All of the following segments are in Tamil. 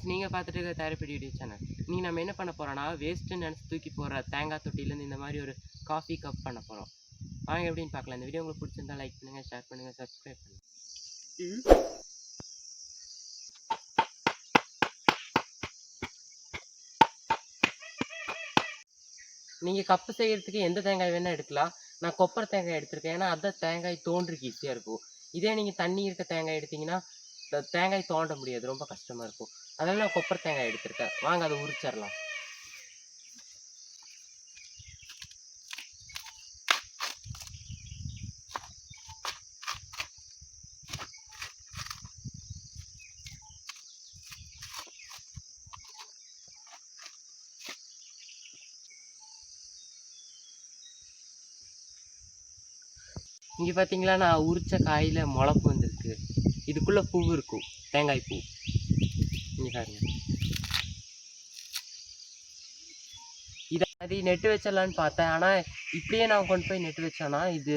ஃப்ரெண்ட்ஸ், நீங்கள் பார்த்துட்டு இருக்க தயாரிப்பு யூடியூப் சேனல். நீங்கள் நம்ம என்ன பண்ண போகிறோன்னா, வேஸ்ட்டுன்னு நினச்சி தூக்கி போகிற தேங்காய் தொட்டிலேருந்து இந்த மாதிரி ஒரு காஃபி கப் பண்ண போகிறோம். வாங்க எப்படின்னு பார்க்கலாம். இந்த வீடியோ உங்களுக்கு பிடிச்சிருந்தா லைக் பண்ணுங்கள், ஷேர் பண்ணுங்கள், சப்ஸ்கிரைப் பண்ணுங்கள். நீங்கள் கப்பு செய்கிறதுக்கு எந்த தேங்காய் வேணால் எடுக்கலாம். நான் கொப்பரை தேங்காய் எடுத்திருக்கேன், ஏன்னா அதான் தேங்காய் தோன்றுக்கு ஈஸியாக இருக்கும். இதே நீங்கள் தண்ணி இருக்க தேங்காய் எடுத்திங்கன்னா தேங்காய் தோண்ட முடியாது, ரொம்ப கஷ்டமாக இருக்கும். அதனால் நான் கொப்பரை தேங்காய் எடுத்திருக்கேன். வாங்க அதை உரிச்சிடலாம். இங்கே பார்த்தீங்களா, நான் உரிச்ச காயில் முளப்பு வந்துருக்கு. இதுக்குள்ளே பூ இருக்கும், தேங்காய் பூ. இங்கே பாருங்க. இதை அது நெட்டு வச்சிடலான்னு பார்த்தேன், ஆனால் இப்படியே நான் கொண்டு போய் நெட்டு வச்சோன்னா இது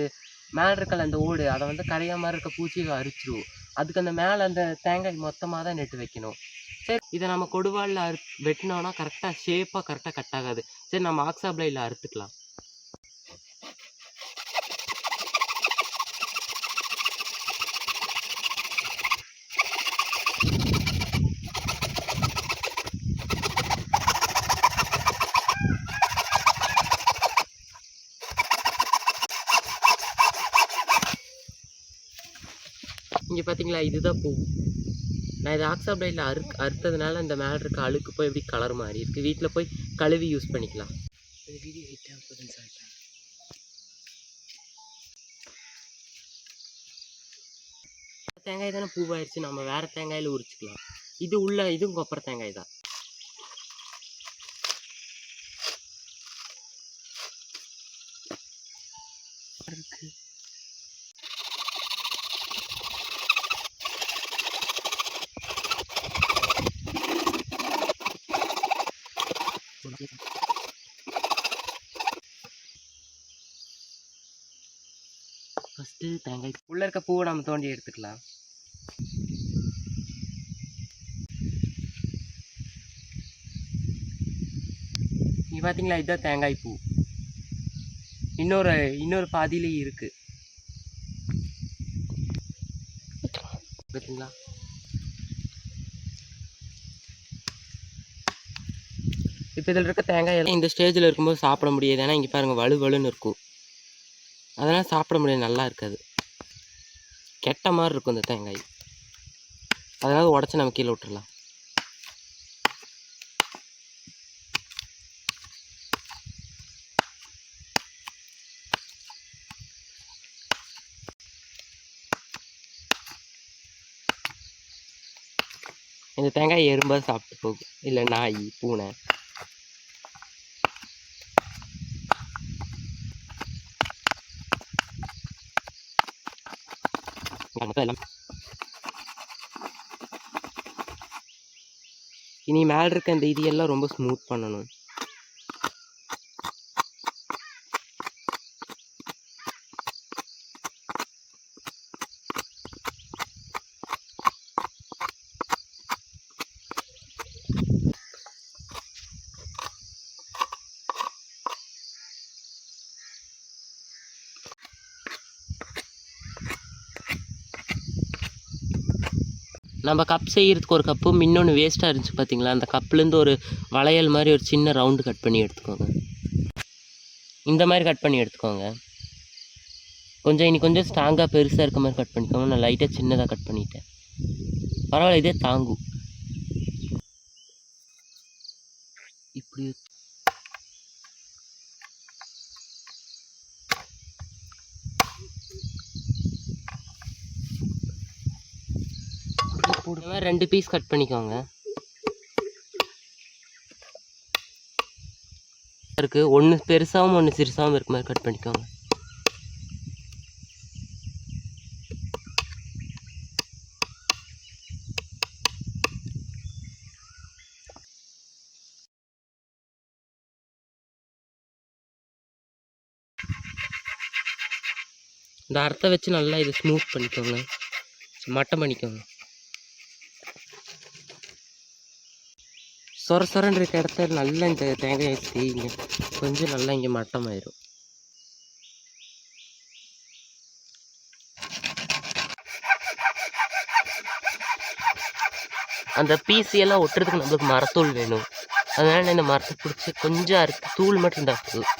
மேலே இருக்கல அந்த ஓடு, அதை வந்து கரையா மாதிரி இருக்க பூச்சியை அரிச்சிடும். அதுக்கு அந்த மேலே அந்த தேங்காய் மொத்தமாக தான் நெட்டு வைக்கணும். சரி, இதை நம்ம கொடுவாளில் வெட்டினோன்னா கரெக்டாக ஷேப்பாக கரெக்டாக கட் ஆகாது. சரி, நம்ம ஆக்ஸா பிளேடில் அறுத்துக்கலாம். இங்கே பார்த்தீங்களா, இதுதான் பூ. நான் இதை ஆக்ஸா பிளேடில் அறுத்ததுனால இந்த மேலே இருக்க அழுக்கு போய் எப்படி கலர் மாறி இருக்குது. வீட்டில் போய் கழுவி யூஸ் பண்ணிக்கலாம். வீடியோ ஹிட் ஆகுதுன்னு சொல்லிட்டேன். தேங்காய் தானே பூவாயிருச்சு, நம்ம வேறு தேங்காயில் உரிச்சிக்கலாம். இது உள்ள இதுவும் கொப்பரை தேங்காய் தான். இருக்கு ஃபஸ்ட்டு தேங்காய் உள்ளே இருக்க பூவை நம்ம தோண்டி எடுத்துக்கலாம். இங்கே பார்த்தீங்களா, இதுதான் தேங்காய் பூ. இன்னொரு பாதியிலேயே இருக்குது பார்த்தீங்களா. இப்போ இதில் இருக்க தேங்காய் எல்லாம் இந்த ஸ்டேஜில் இருக்கும்போது சாப்பிட முடியாது, ஏன்னா இங்கே பாருங்கள் வலுவலுன்னு இருக்கும். அதனால் சாப்பிட முடியாது, நல்லா இருக்காது, கெட்ட மாதிரி இருக்கும் இந்த தேங்காய். அதனால் உடச்சி நம்ம கீழே விட்டுடலாம். இந்த தேங்காய் எறும்பாக சாப்பிட்டு போகும், இல்லை நாய், பூனை. இனி மேலே இருக்க இந்த இது எல்லாம் ரொம்ப ஸ்மூத் பண்ணணும். நம்ம கப் செய்கிறதுக்கு ஒரு கப்பு, இன்னொன்று வேஸ்ட்டாக இருந்துச்சு பார்த்தீங்களா, அந்த கப்புலேருந்து ஒரு வளையல் மாதிரி ஒரு சின்ன ரவுண்டு கட் பண்ணி எடுத்துக்கோங்க. இந்த மாதிரி கட் பண்ணி எடுத்துக்கோங்க. கொஞ்சம் ஸ்ட்ராங்காக பெருசாக இருக்க மாதிரி கட் பண்ணிக்கோங்க. நான் லைட்டாக சின்னதாக கட் பண்ணிட்டேன், பரவாயில்ல, இதே தாங்கும். இப்படி போடுவேன். 2 பீஸ் கட் பண்ணிக்கோங்க. இருக்கு, ஒன்று பெருசாகவும் ஒன்று சிறுசாகவும் இருக்க மாதிரி கட் பண்ணிக்கோங்க. இந்த அறுத்தை வச்சு நல்லா இதை ஸ்மூத் பண்ணிக்கோங்க, மட்டம் பண்ணிக்கோங்க. சொர சொரன்னு இருக்க இடத்துல நல்லா இந்த தேங்காயை தேய்ங்க, கொஞ்சம் நல்லா இங்கே மட்டமாயிரும். அந்த பீசி எல்லாம் ஒட்டுறதுக்கு நம்மளுக்கு மரத்தூள் வேணும். அதனால நான் இந்த மரத்தை பிடிச்சி கொஞ்சம் அறுத்து தூள் மட்டும் இருந்தால் போதும்.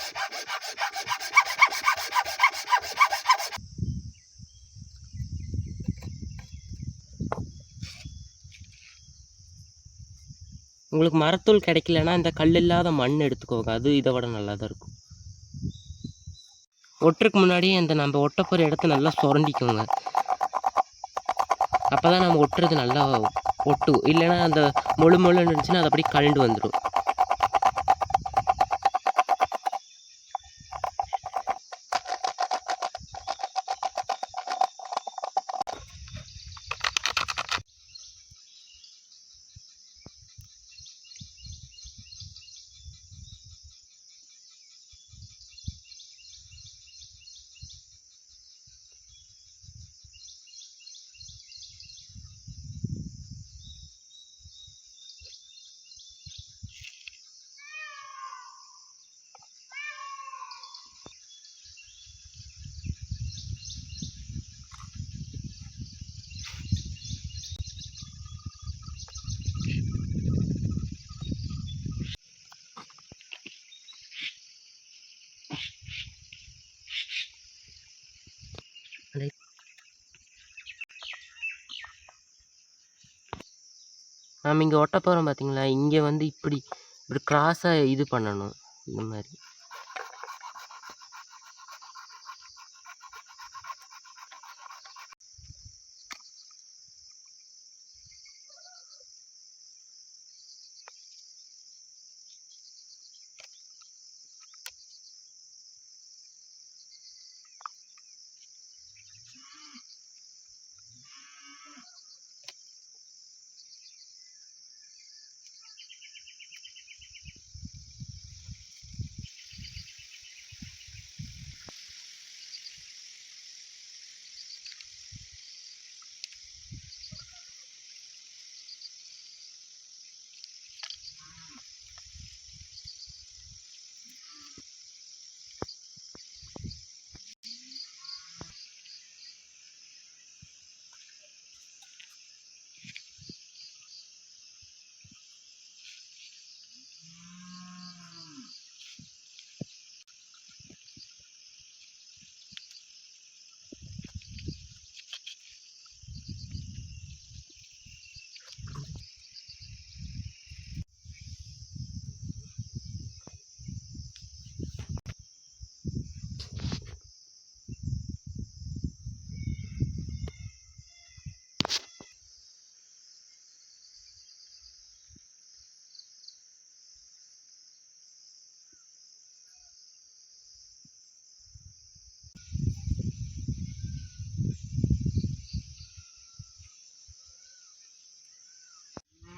உங்களுக்கு மரத்தூள் கிடைக்கலன்னா இந்த கல் இல்லாத மண் எடுத்துக்கோங்க, அது இதை விட நல்லா தான் இருக்கும். ஒட்டுறதுக்கு முன்னாடியே இந்த நம்ம ஒட்ட போகிற இடத்த நல்லா சுரண்டிக்கோங்க. அப்போ தான் நம்ம ஒட்டுறது நல்லா ஒட்டும். இல்லைன்னா அந்த மொழுன்னு இருந்துச்சுன்னா அது அப்படியே கழண்டு வந்துடும். நாம் இங்கே ஒட்ட போகிறோம் பார்த்தீங்களா, இங்கே வந்து இப்படி இப்படி கிராஸாக இது பண்ணணும். இந்த மாதிரி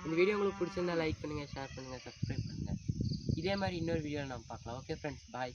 இந்த வீடியோ உங்களுக்கு பிடிச்சிருந்தா லைக் பண்ணுங்கள், ஷேர் பண்ணுங்கள், சப்ஸ்கிரைப் பண்ணுங்கள். இதே மாதிரி இன்னொரு வீடியோவில் நம்ம பார்க்கலாம். ஓகே ஃப்ரெண்ட்ஸ், பாய்.